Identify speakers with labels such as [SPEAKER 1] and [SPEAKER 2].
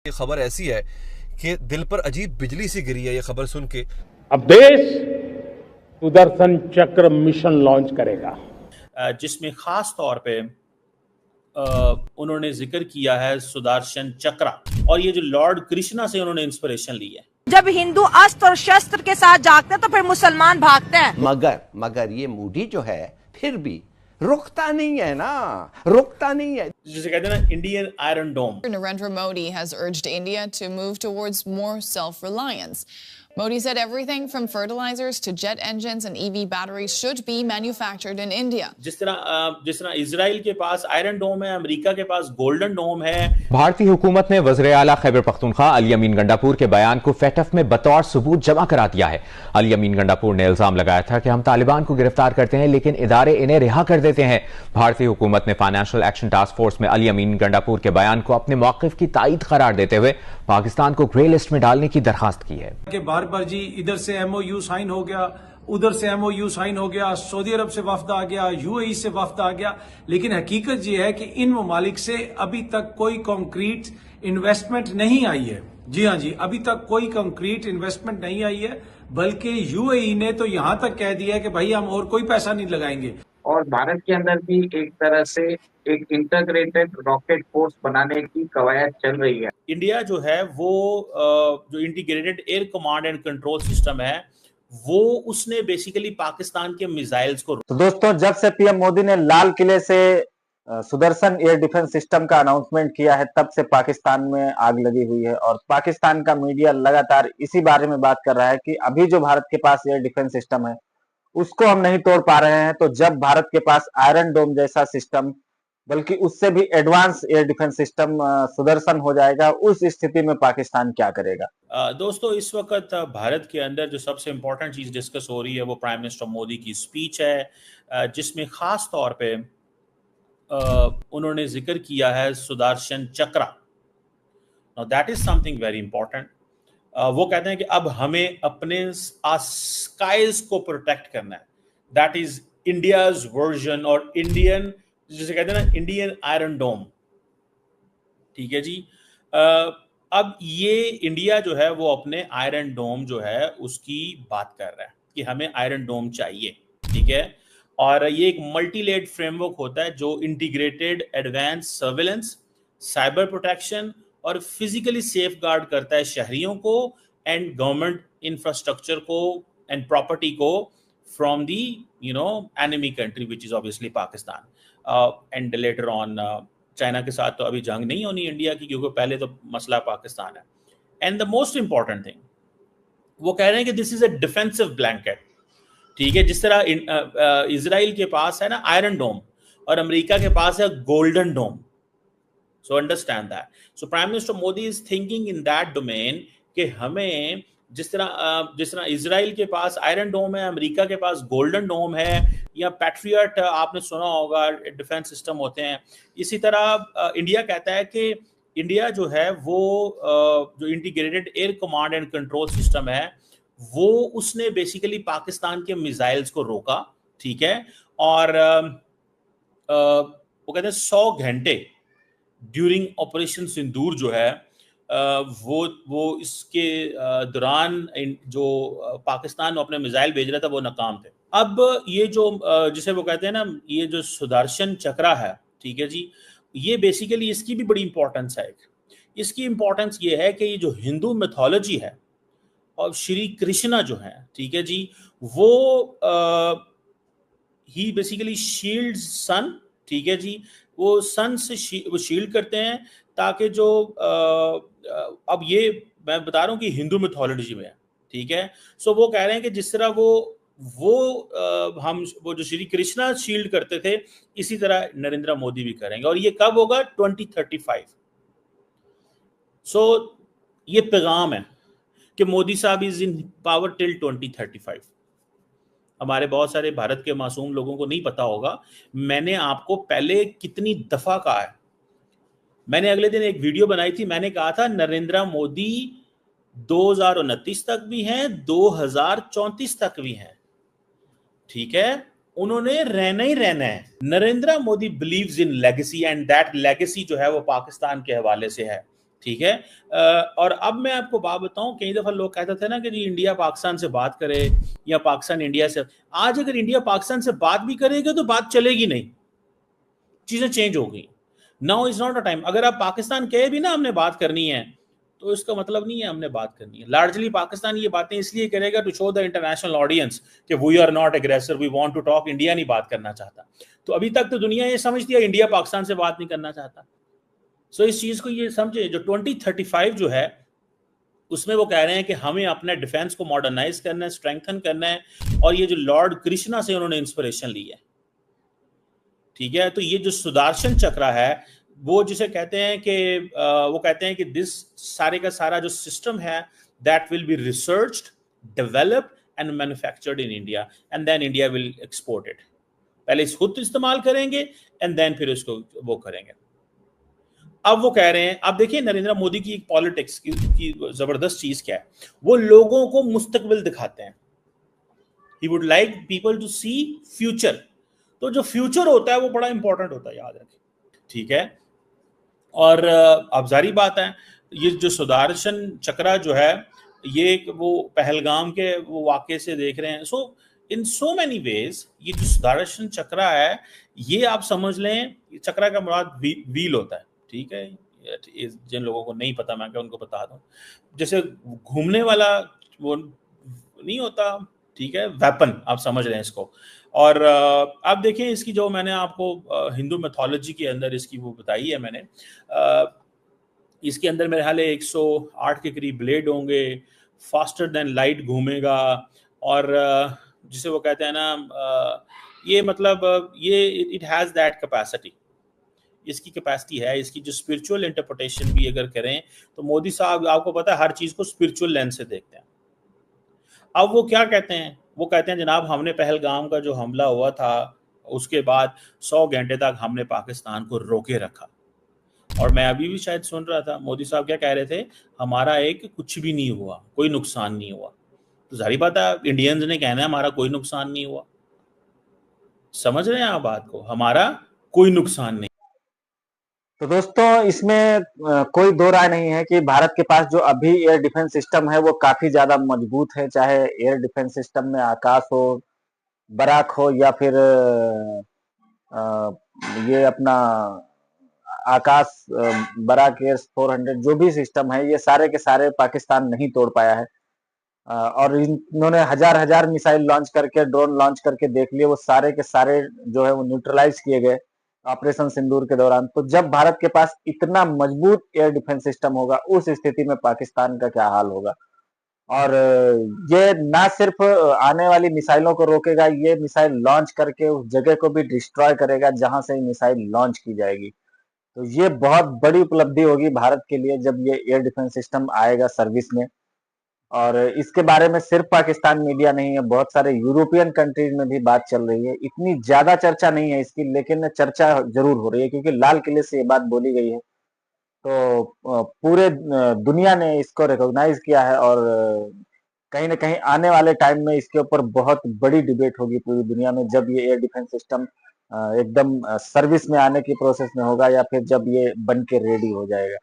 [SPEAKER 1] ये खबर ऐसी है कि दिल पर अजीब बिजली सी गिरी है ये खबर सुन के।
[SPEAKER 2] अब देश सुदर्शन चक्र मिशन लॉन्च करेगा,
[SPEAKER 3] जिसमें खास तौर पे उन्होंने जिक्र किया है सुदर्शन चक्र, और ये जो लॉर्ड कृष्णा से उन्होंने इंस्पिरेशन ली है।
[SPEAKER 4] जब हिंदू अस्त्र और शस्त्र के साथ जागते हैं तो फिर मुसलमान भागते हैं।
[SPEAKER 5] मगर ये मोदी जो है फिर भी रुकता नहीं है ना, रुकता नहीं है।
[SPEAKER 3] जिसे कहते हैं ना Indian iron dome.
[SPEAKER 6] Narendra Modi has urged India to move towards more self-reliance. Modi said everything from fertilizers to jet engines and EV batteries should be manufactured in India.
[SPEAKER 3] जिस तरह इजराइल के पास आयरन डोम है, America के पास golden डोम है।
[SPEAKER 7] भारतीय हुकूमत ने वज़ीर आला खैबर पख्तूनख्वा अली अमीन गंडापुर के बयान को फेटफ में बतौर सबूत जमा करा दिया है। अली अमीन गंडापुर ने इल्जाम लगाया था कि हम तालिबान को गिरफ्तार करते हैं लेकिन इदारे इन्हें रिहा कर देते हैं। भारतीय हुकूमत ने फाइनेंशियल एक्शन टास्क फोर्स में अली अमीन गंडापुर के बयान को अपने मौक़िफ़ की तायीद करार देते हुए पाकिस्तान को ग्रे लिस्ट में डालने की दरखास्त की है।
[SPEAKER 8] बार जी इधर से एमओयू साइन हो गया, उधर से एमओयू साइन हो गया, सऊदी अरब से वफ्द आ गया, यूएई से वफ्द आ गया, लेकिन हकीकत ये है कि इन ममालिक से अभी तक कोई कॉन्क्रीट इन्वेस्टमेंट नहीं आई है। जी हाँ जी, अभी तक कोई कॉन्क्रीट इन्वेस्टमेंट नहीं आई है, बल्कि यूएई ने तो यहां तक कह दिया है कि भाई हम और कोई पैसा नहीं लगाएंगे।
[SPEAKER 9] और भारत के अंदर भी एक तरह से एक इंटीग्रेटेड रॉकेट फोर्स बनाने की कवायद चल रही है।
[SPEAKER 3] इंडिया जो है वो जो integrated air command and control system है वो उसने बेसिकली पाकिस्तान के मिसाइल्स को।
[SPEAKER 10] तो दोस्तों, जब से पीएम मोदी ने लाल किले से सुदर्शन एयर डिफेंस सिस्टम का अनाउंसमेंट किया है तब से पाकिस्तान में आग लगी हुई है और पाकिस्तान का मीडिया लगातार इसी बारे में बात कर रहा है कि अभी जो भारत के पास एयर डिफेंस सिस्टम है उसको हम नहीं तोड़ पा रहे हैं, तो जब भारत के पास आयरन डोम जैसा सिस्टम बल्कि उससे भी advance air defence system Sudarshan हो जाएगा, उस स्थिति में पाकिस्तान क्या करेगा।
[SPEAKER 3] दोस्तों, इस वक्त भारत के अंदर जो सबसे इंपॉर्टेंट चीज डिस्कस हो रही है वो प्राइम मिनिस्टर मोदी की स्पीच है, जिसमें खास तौर पे उन्होंने जिक्र किया है सुदर्शन चक्र। Now that is something very important. वो कहते हैं कि अब हमें अपने स्काइज को प्रोटेक्ट करना है। दैट इज इंडियाज वर्जन और इंडियन, जिसे कहते हैं ना इंडियन आयरन डोम। ठीक है जी। अब ये इंडिया जो है वो अपने आयरन डोम जो है उसकी बात कर रहा है कि हमें आयरन डोम चाहिए। ठीक है, और ये एक मल्टीलेड फ्रेमवर्क होता है जो integrated advance surveillance, cyber protection और फिजिकली सेफ गार्ड करता है शहरियों को एंड गवर्नमेंट इंफ्रास्ट्रक्चर को एंड प्रॉपर्टी को from the enemy country which is obviously Pakistan and later on China के साथ तो अभी जंग नहीं होनी इंडिया की, क्योंकि पहले तो मसला पाकिस्तान है। And the most important thing वो कह रहे हैं कि this is a defensive blanket. ठीक है, जिस तरह इजराइल के पास है ना आयरन डोम और अमेरिका के पास है golden dome. So understand that. So Prime Minister Modi is thinking in that domain कि हमें जिस तरह इजराइल के पास आयरन डोम है, अमेरिका के पास गोल्डन डोम है, या पैट्रियट आपने सुना होगा डिफेंस सिस्टम होते हैं, इसी तरह इंडिया कहता है कि इंडिया जो है वो जो integrated air command and control system है वो उसने बेसिकली पाकिस्तान के मिसाइल्स को रोका। ठीक है, और वो कहते हैं 100 घंटे ड्यूरिंग ऑपरेशन सिंदूर जो है वो इसके दौरान जो पाकिस्तान में अपने मिसाइल भेज रहा था वो नाकाम थे। अब ये जो जिसे वो कहते हैं ना ये जो सुदर्शन चक्र है, ठीक है जी, ये बेसिकली इसकी भी बड़ी इंपॉर्टेंस है। इसकी इंपॉर्टेंस ये है कि ये जो हिंदू मिथोलॉजी है और श्री कृष्णा जो है, ठीक है जी, वो ही बेसिकली शील्ड सन। ठीक है जी, वो सन से वो शील्ड करते हैं ताकि जो अब ये मैं बता रहा हूँ कि हिंदू मिथोलॉजी में है। ठीक है, सो वो कह रहे हैं कि जिस तरह हम जो श्री कृष्णा शील्ड करते थे इसी तरह नरेंद्र मोदी भी करेंगे, और ये कब होगा? 2035। सो ये पैगाम है कि मोदी साहब इज इन पावर टिल 2035। हमारे बहुत सारे भारत के मासूम लोगों को नहीं पता होगा, मैंने आपको पहले कितनी दफा कहा है। मैंने अगले दिन एक वीडियो बनाई थी, मैंने कहा था नरेंद्र मोदी 2029 तक भी हैं, 2034 तक भी हैं। ठीक है, उन्होंने रहना ही रहना है। Narendra Modi believes in legacy and that legacy जो है वो पाकिस्तान के हवाले से है। ठीक है। और अब मैं आपको बात बताऊं, कई दफा लोग कहते थे ना कि जी इंडिया पाकिस्तान से बात करे या पाकिस्तान इंडिया से, आज अगर इंडिया पाकिस्तान से बात भी करेगा तो बात चलेगी नहीं, चीजें चेंज हो गई। Now is not a time. अगर आप पाकिस्तान कहे भी ना हमने बात करनी है, तो इसका मतलब नहीं है हमने बात करनी है। लार्जली पाकिस्तान ये बातें इसलिए करेगा to show the international audience कि we are not aggressor, we want to talk. India नहीं बात करना चाहता, तो अभी तक तो दुनिया ये समझती है इंडिया पाकिस्तान से बात नहीं करना चाहता। सो इस चीज को ये समझे, जो 2035 जो है उसमें वो कह रहे हैं कि हमें अपने डिफेंस को मॉडर्नाइज करना है, स्ट्रेंथन करना है, और ये जो लॉर्ड कृष्णा से उन्होंने इंस्पिरेशन ली है, ठीक है। तो ये जो सुदर्शन चक्र है, वो जिसे कहते हैं कि वो कहते हैं कि दिस सारे का सारा जो सिस्टम है that will be researched, developed and manufactured in India, and then India will export it. पहले इस खुद इस्तेमाल करेंगे एंड देन फिर इसको वो करेंगे। अब वो कह रहे हैं, अब देखिए नरेंद्र मोदी की एक पॉलिटिक्स की जबरदस्त चीज क्या है, वो लोगों को मुस्तकबिल दिखाते हैं। He would like people to see future. तो जो फ्यूचर होता है वो बड़ा इंपॉर्टेंट होता है, याद रखें, ठीक है। और अब जारी बात है, ये जो सुदर्शन चक्र जो है, ये वो पहलगाम के वो वाक़े से देख रहे हैं। सो इन सो मेनी वेज ये जो सुदर्शन चक्र है, ये आप समझ लें, चक्र का मुराद व्हील होता है, ठीक है। जिन लोगों को नहीं पता मैं क्या उनको बता दूं, जैसे घूमने वाला वो नहीं होता, ठीक है, वेपन आप समझ रहे हैं इसको। और आप देखें इसकी जो मैंने आपको हिंदू मैथोलॉजी के अंदर इसकी वो बताई है मैंने, इसके अंदर मेरे ख्याल 108 के करीब ब्लेड होंगे, फास्टर देन लाइट घूमेगा, और जिसे वो कहते हैं ना, ये मतलब ये इट हैज़ दैट कैपेसिटी, इसकी कैपेसिटी है। इसकी जो स्पिरिचुअल इंटरप्रिटेशन भी अगर करें तो मोदी साहब आपको पता है हर चीज़ को स्पिरिचुअल लेंस से देखते हैं। अब वो क्या कहते हैं, वो कहते हैं जनाब हमने पहलगाम का जो हमला हुआ था उसके बाद 100 घंटे तक हमने पाकिस्तान को रोके रखा। और मैं अभी भी शायद सुन रहा था मोदी साहब क्या कह रहे थे, हमारा एक कुछ भी नहीं हुआ, कोई नुकसान नहीं हुआ। तो जाहिर बात है इंडियंस ने कहना है हमारा कोई नुकसान नहीं हुआ। समझ रहे हैं आप बात को, हमारा कोई नुकसान नहीं।
[SPEAKER 10] तो दोस्तों इसमें कोई दो राय नहीं है कि भारत के पास जो अभी एयर डिफेंस सिस्टम है वो काफी ज्यादा मजबूत है। चाहे एयर डिफेंस सिस्टम में आकाश हो, बराक हो, या फिर ये अपना आकाश बराक एयर 400, जो भी सिस्टम है ये सारे के सारे पाकिस्तान नहीं तोड़ पाया है। और इन्होंने हजार हजार मिसाइल लॉन्च करके, ड्रोन लॉन्च करके देख लिए, वो सारे के सारे जो है वो न्यूट्रलाइज किए गए ऑपरेशन सिंदूर के दौरान। तो जब भारत के पास इतना मजबूत एयर डिफेंस सिस्टम होगा, उस स्थिति में पाकिस्तान का क्या हाल होगा। और ये ना सिर्फ आने वाली मिसाइलों को रोकेगा, ये मिसाइल लॉन्च करके उस जगह को भी डिस्ट्रॉय करेगा जहां से मिसाइल लॉन्च की जाएगी। तो ये बहुत बड़ी उपलब्धि होगी भारत के लिए जब ये एयर डिफेंस सिस्टम आएगा सर्विस में। और इसके बारे में सिर्फ पाकिस्तान मीडिया नहीं है, बहुत सारे यूरोपियन कंट्रीज में भी बात चल रही है। इतनी ज्यादा चर्चा नहीं है इसकी, लेकिन चर्चा जरूर हो रही है क्योंकि लाल किले से ये बात बोली गई है। तो पूरे दुनिया ने इसको रिकॉग्नाइज किया है, और कहीं ना कहीं आने वाले टाइम में इसके ऊपर बहुत बड़ी डिबेट होगी पूरी दुनिया में, जब ये एयर डिफेंस सिस्टम एकदम सर्विस में आने की प्रोसेस में होगा, या फिर जब ये बन के रेडी हो जाएगा।